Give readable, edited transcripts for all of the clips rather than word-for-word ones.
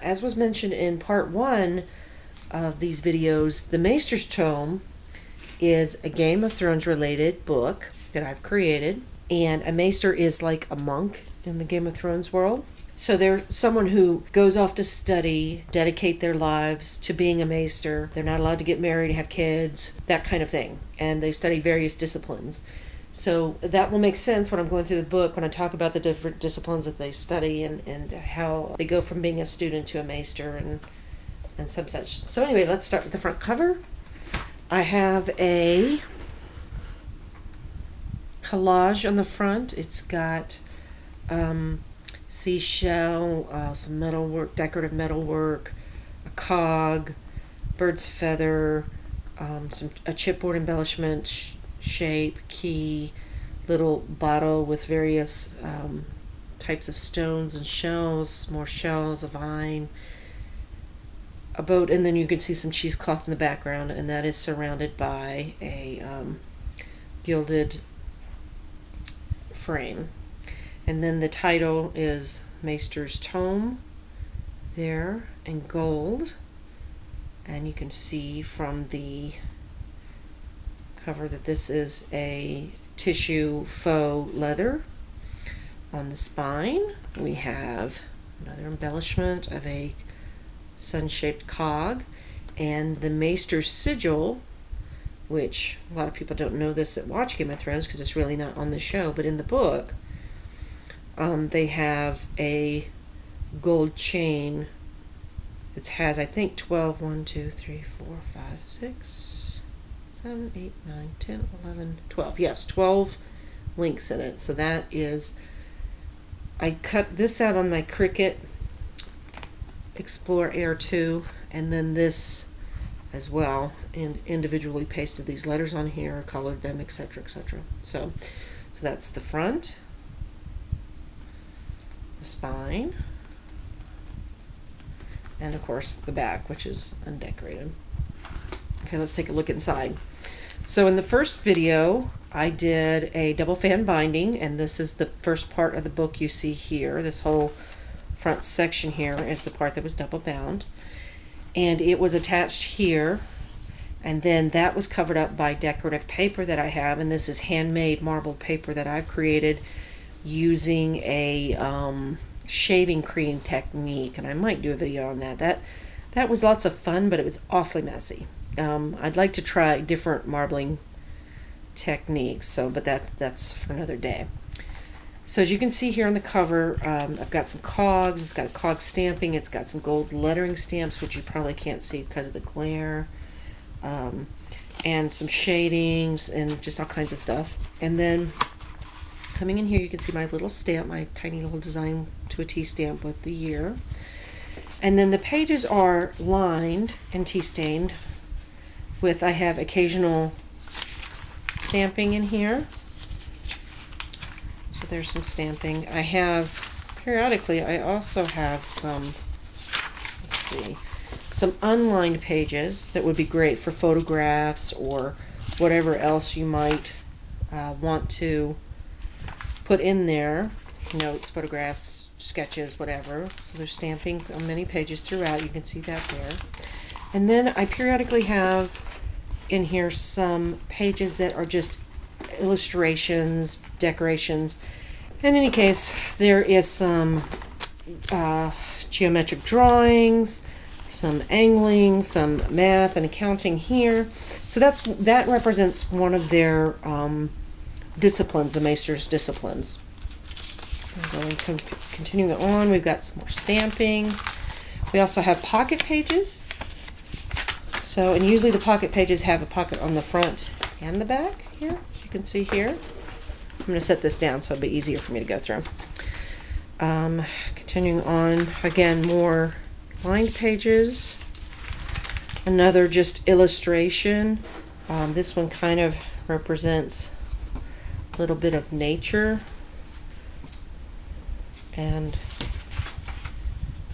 as was mentioned in part 1 of these videos, the Maester's Tome is a Game of Thrones related book that I've created. And a Maester is like a monk in the Game of Thrones world. So they're someone who goes off to study, dedicate their lives to being a Maester. They're not allowed to get married, have kids, that kind of thing. And they study various disciplines. So that will make sense when I'm going through the book, when I talk about the different disciplines that they study and how they go from being a student to a Maester and some such. So anyway, let's start with the front cover. I have a collage on the front. It's got seashell, some metal work, decorative metal work, a cog, bird's feather, a chipboard embellishment, shape, key, little bottle with various types of stones and shells, more shells, a vine, a boat, and then you can see some cheesecloth in the background, and that is surrounded by a gilded frame. And then the title is Maester's Tome there in gold, and you can see from the cover that this is a tissue faux leather. On the spine we have another embellishment of a sun-shaped cog, and the Maester's sigil, which a lot of people don't know this that watch Game of Thrones because it's really not on the show, but in the book they have a gold chain that has, I think, 12, 1, 2, 3, 4, 5, 6, 7, 8, 9, 10, 11, 12. Yes, 12 links in it. So that is, I cut this out on my Cricut Explore Air 2, and then this as well, and individually pasted these letters on here, colored them, etc., etc. So that's the front, the spine, and of course the back, which is undecorated. Okay, let's take a look inside. So in the first video I did a double fan binding, and this is the first part of the book you see here. This whole front section here is the part that was double bound, and it was attached here, and then that was covered up by decorative paper that I have, and this is handmade marbled paper that I've created using a shaving cream technique, and I might do a video on that. That was lots of fun, but it was awfully messy. I'd like to try different marbling techniques, but that's for another day. So as you can see here on the cover, I've got some cogs. It's got a cog stamping. It's got some gold lettering stamps, which you probably can't see because of the glare, and some shadings and just all kinds of stuff. And then coming in here, you can see my little stamp, my tiny little design to a T stamp with the year. And then the pages are lined and tea stained with, I have occasional stamping in here. So there's some stamping. I have, periodically, I also have some, let's see, some unlined pages that would be great for photographs or whatever else you might want to put in there, notes, photographs, sketches, whatever. So there's stamping on many pages throughout. You can see that there. And then I periodically have in here some pages that are just illustrations, decorations. In any case, there is some geometric drawings, some angling, some math and accounting here. So that represents one of their disciplines, the Maester's disciplines. Continuing on, we've got some more stamping. We also have pocket pages. So, and usually the pocket pages have a pocket on the front and the back here, as you can see here. I'm going to set this down so it'll be easier for me to go through. Continuing on, again, more lined pages. Another just illustration. This one kind of represents a little bit of nature. And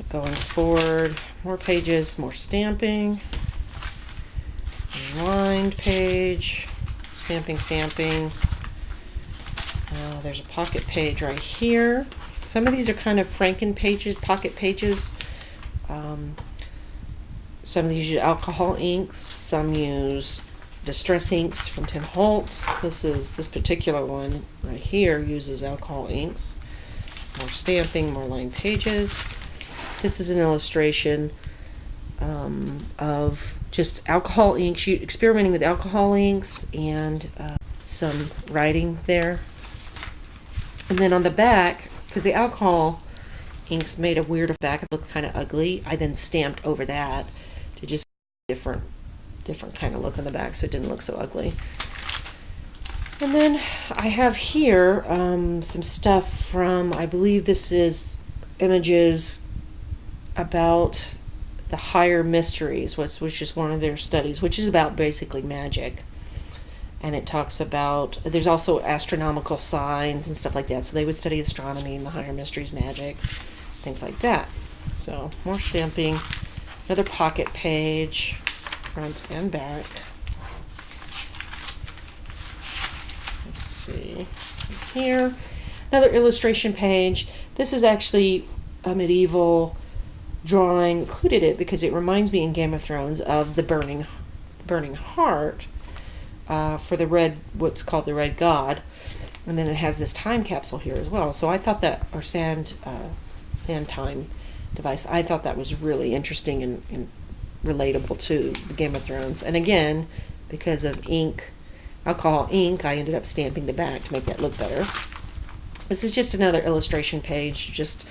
going forward, more pages, more stamping. Lined page, stamping. There's a pocket page right here. Some of these are kind of Franken pages, pocket pages, Some of these use alcohol inks, some use distress inks from Tim Holtz. This particular one right here uses alcohol inks. More stamping, more lined pages. This is an illustration of just alcohol inks, experimenting with alcohol inks and some writing there. And then on the back, because the alcohol inks made a weird effect, it looked kind of ugly, I then stamped over that to just different kind of look on the back so it didn't look so ugly. And then I have here some stuff from, I believe this is images about the higher mysteries, which is one of their studies, which is about basically magic. And it talks about, there's also astronomical signs and stuff like that. So they would study astronomy and the higher mysteries, magic, things like that. So more stamping, another pocket page, front and back. Let's see, here, another illustration page. This is actually a medieval drawing, included it because it reminds me in Game of Thrones of the burning heart for the red, what's called the Red God, and then it has this time capsule here as well. So I thought that, or sand time device. I thought that was really interesting and relatable to the Game of Thrones. And again, because of alcohol ink, I ended up stamping the back to make that look better. This is just another illustration page, just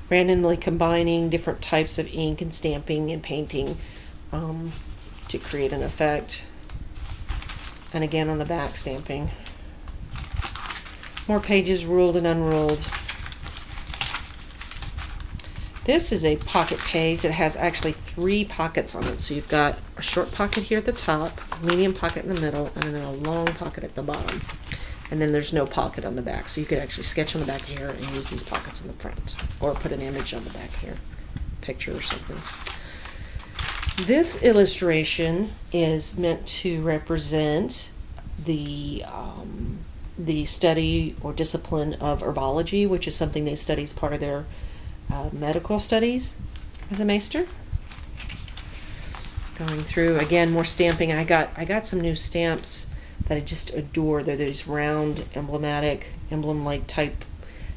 randomly combining different types of ink and stamping and painting to create an effect. And again on the back, stamping. More pages ruled and unruled. This is a pocket page that has actually 3 pockets on it. So you've got a short pocket here at the top, a medium pocket in the middle, and then a long pocket at the bottom. And then there's no pocket on the back. So you could actually sketch on the back here and use these pockets in the front. Or put an image on the back here, picture or something. This illustration is meant to represent the study or discipline of herbology, which is something they study as part of their medical studies as a Maester. Going through again, more stamping. I got some new stamps that I just adore. They're these round, emblem-like type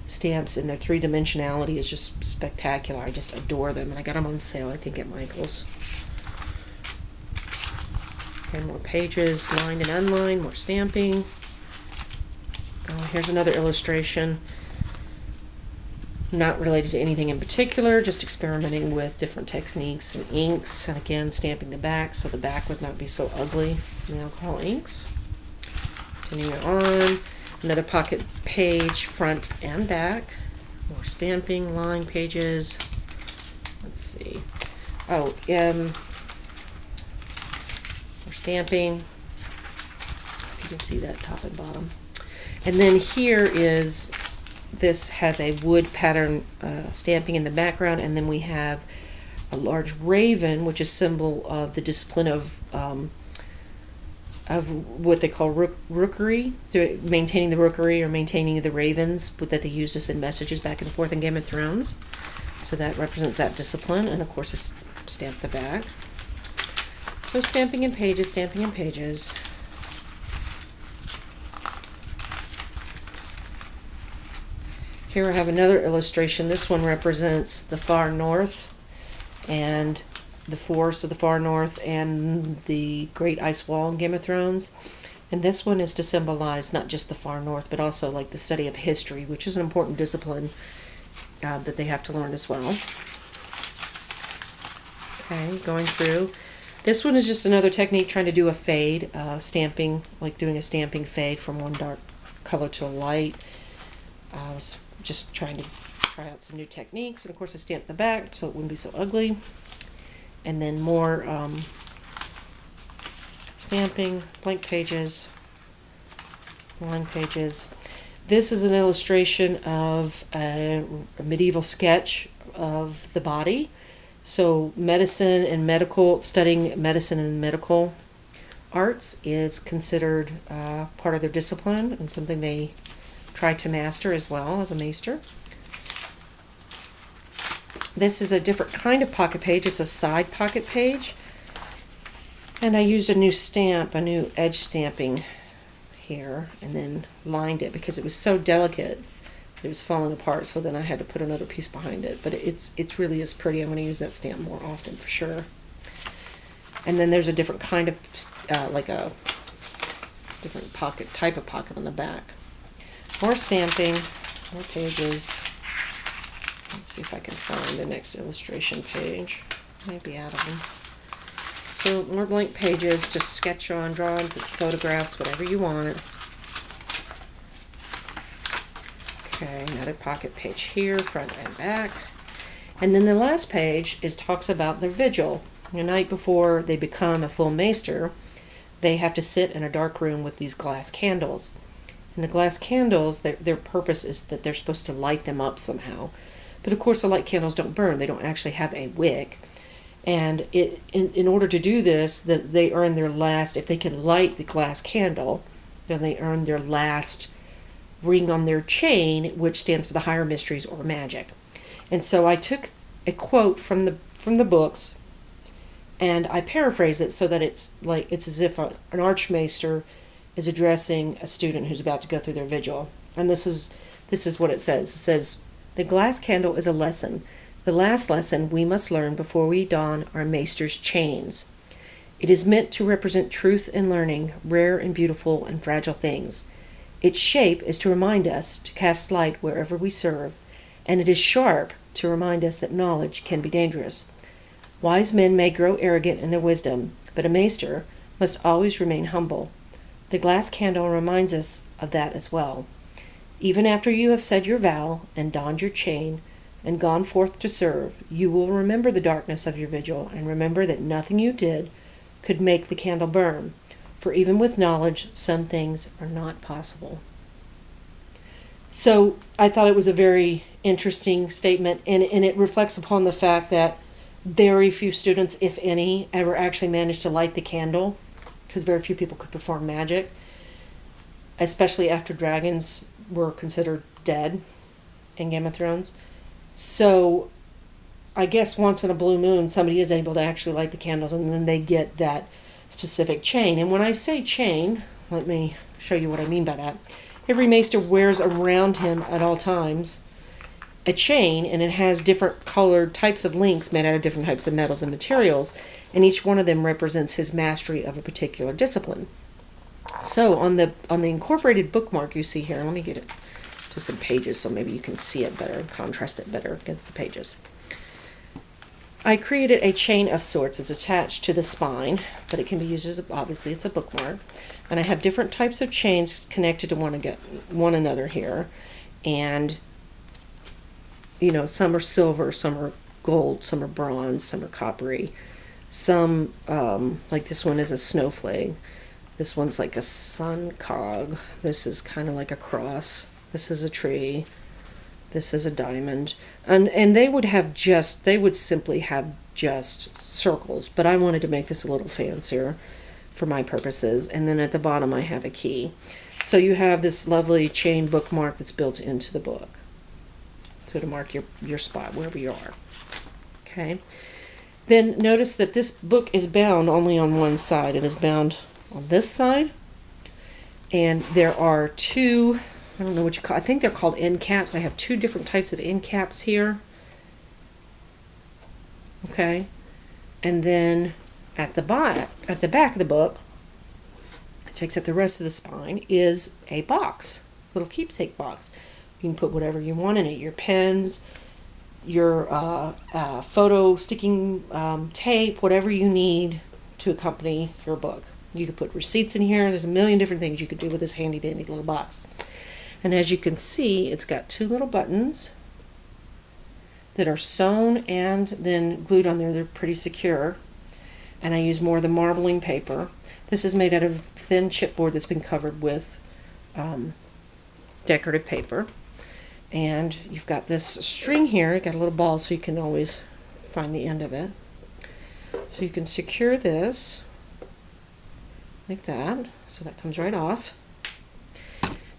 stamps, and their 3-dimensionality is just spectacular. I just adore them, and I got them on sale, I think, at Michael's. And more pages, lined and unlined, more stamping. Here's another illustration. Not related to anything in particular, just experimenting with different techniques and inks, and again stamping the back so the back would not be so ugly in the alcohol inks. Continuing on, another pocket page, front and back. More stamping, line pages. Let's see. More stamping. You can see that top and bottom. And then here is, this has a wood pattern stamping in the background, and then we have a large raven, which is symbol of the discipline of what they call rookery, maintaining the rookery or maintaining the ravens that they used to send messages back and forth in Game of Thrones. So that represents that discipline, and of course it's stamped the back. So stamping in pages, stamping in pages. Here I have another illustration. This one represents the far north and the forests of the far north and the Great Ice Wall in Game of Thrones. And this one is to symbolize not just the far north, but also like the study of history, which is an important discipline that they have to learn as well. Okay, going through. This one is just another technique trying to do a fade, stamping, like doing a stamping fade from one dark color to a light. I was just trying to try out some new techniques, and of course I stamped the back so it wouldn't be so ugly. And then more stamping, blank pages, line pages. This is an illustration of a medieval sketch of the body. So medicine and medical, studying medicine and medical arts is considered part of their discipline and something they try to master as well as a Maester. This is a different kind of pocket page. It's a side pocket page. And I used a new stamp, a new edge stamping here, and then lined it because it was so delicate. It was falling apart, so then I had to put another piece behind it. But it really is pretty. I'm going to use that stamp more often for sure. And then there's a different kind of, like a different pocket, type of pocket on the back. More stamping, more pages. Let's see if I can find the next illustration page. Maybe out of them. So more blank pages, just sketch on, draw on, photographs, whatever you want. Okay, another pocket page here, front and back. And then the last page talks about their vigil. The night before they become a full maester, they have to sit in a dark room with these glass candles. And the glass candles, their purpose is that they're supposed to light them up somehow. But of course the light candles don't burn. They don't actually have a wick. And in order to do this, that they earn their last, if they can light the glass candle, then they earn their last ring on their chain, which stands for the higher mysteries or magic. And so I took a quote from the books, and I paraphrase it so that it's as if an archmaester is addressing a student who's about to go through their vigil. And this is what it says. It says, "The glass candle is a lesson, the last lesson we must learn before we don our maester's chains. It is meant to represent truth and learning, rare and beautiful and fragile things. Its shape is to remind us to cast light wherever we serve, and it is sharp to remind us that knowledge can be dangerous. Wise men may grow arrogant in their wisdom, but a maester must always remain humble. The glass candle reminds us of that as well. Even after you have said your vow and donned your chain and gone forth to serve, you will remember the darkness of your vigil and remember that nothing you did could make the candle burn. For even with knowledge, some things are not possible." So I thought it was a very interesting statement, and it reflects upon the fact that very few students, if any, ever actually managed to light the candle, because very few people could perform magic, especially after dragons were considered dead in Game of Thrones. So I guess once in a blue moon, somebody is able to actually light the candles, and then they get that specific chain. And when I say chain, let me show you what I mean by that. Every maester wears around him at all times a chain, and it has different colored types of links made out of different types of metals and materials, and each one of them represents his mastery of a particular discipline. So on the incorporated bookmark you see here, let me get it to some pages so maybe you can see it better and contrast it better against the pages. I created a chain of sorts. It's attached to the spine, but it can be used as, obviously, it's a bookmark. And I have different types of chains connected to one another here. And, you know, some are silver, some are gold, some are bronze, some are coppery. Some, like this one is a snowflake. This one's like a sun cog. This is kind of like a cross. This is a tree. This is a diamond. And they would simply have just circles, but I wanted to make this a little fancier for my purposes. And then at the bottom I have a key. So you have this lovely chain bookmark that's built into the book. So to mark your spot wherever you are. Okay. Then notice that this book is bound only on one side. It is bound on this side. And there are two, I don't know what you call, I think they're called end caps. I have two different types of end caps here. Okay. And then at the back of the book, it takes up the rest of the spine, is a box, a little keepsake box. You can put whatever you want in it, your pens, your photo sticking tape, whatever you need to accompany your book. You could put receipts in here. There's a million different things you could do with this handy dandy little box. And as you can see, it's got two little buttons that are sewn and then glued on there. They're pretty secure. And I use more of the marbling paper. This is made out of thin chipboard that's been covered with decorative paper. And you've got this string here. You've got a little ball so you can always find the end of it. So you can secure this like that. So that comes right off.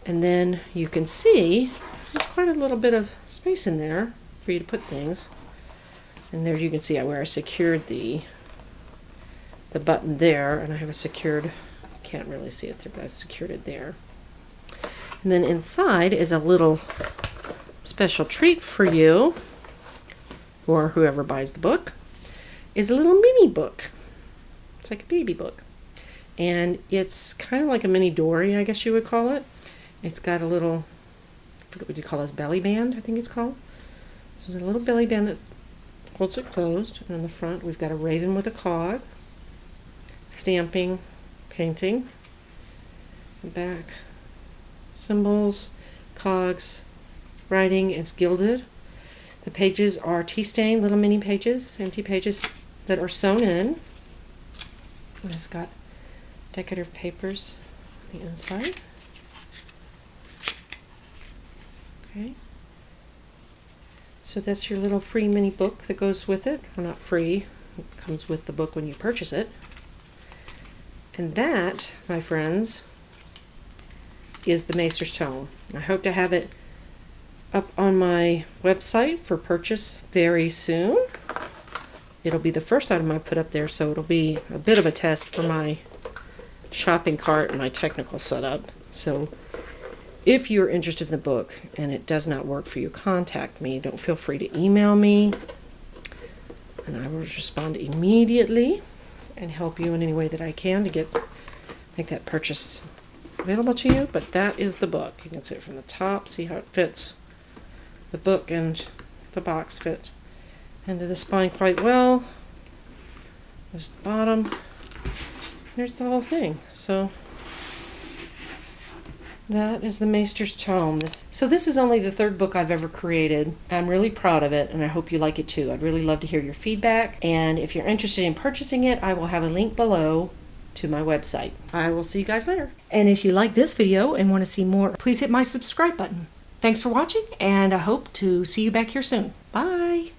And then you can see there's quite a little bit of space in there for you to put things. And there you can see where I secured the button there, and I have a secured, can't really see it there, but I've secured it there. And then inside is a little special treat for you, or whoever buys the book, is a little mini book. It's like a baby book. And it's kind of like a mini Dory, I guess you would call it. It's got a little, I forget what you call this, belly band, I think it's called. So there's a little belly band that holds it closed. And on the front, we've got a raven with a cog, stamping, painting. The back, symbols, cogs, writing. It's gilded. The pages are tea stained, little mini pages, empty pages that are sewn in. And it's got decorative papers on the inside. Okay. So that's your little free mini book that goes with it. Well, not free. It comes with the book when you purchase it. And that, my friends, is the Maester's Tome. I hope to have it up on my website for purchase very soon. It'll be the first item I put up there, so it'll be a bit of a test for my shopping cart and my technical setup. So if you're interested in the book and it does not work for you, contact me. Don't feel free to email me, and I will respond immediately and help you in any way that I can to make that purchase available to you. But that is the book. You can see it from the top, see how it fits. The book and the box fit into the spine quite well. There's the bottom. There's the whole thing. So that is the Maester's Tome. So this is only the third book I've ever created. I'm really proud of it, and I hope you like it too. I'd really love to hear your feedback, and if you're interested in purchasing it, I will have a link below to my website. I will see you guys later. And if you like this video and want to see more, please hit my subscribe button. Thanks for watching, and I hope to see you back here soon. Bye!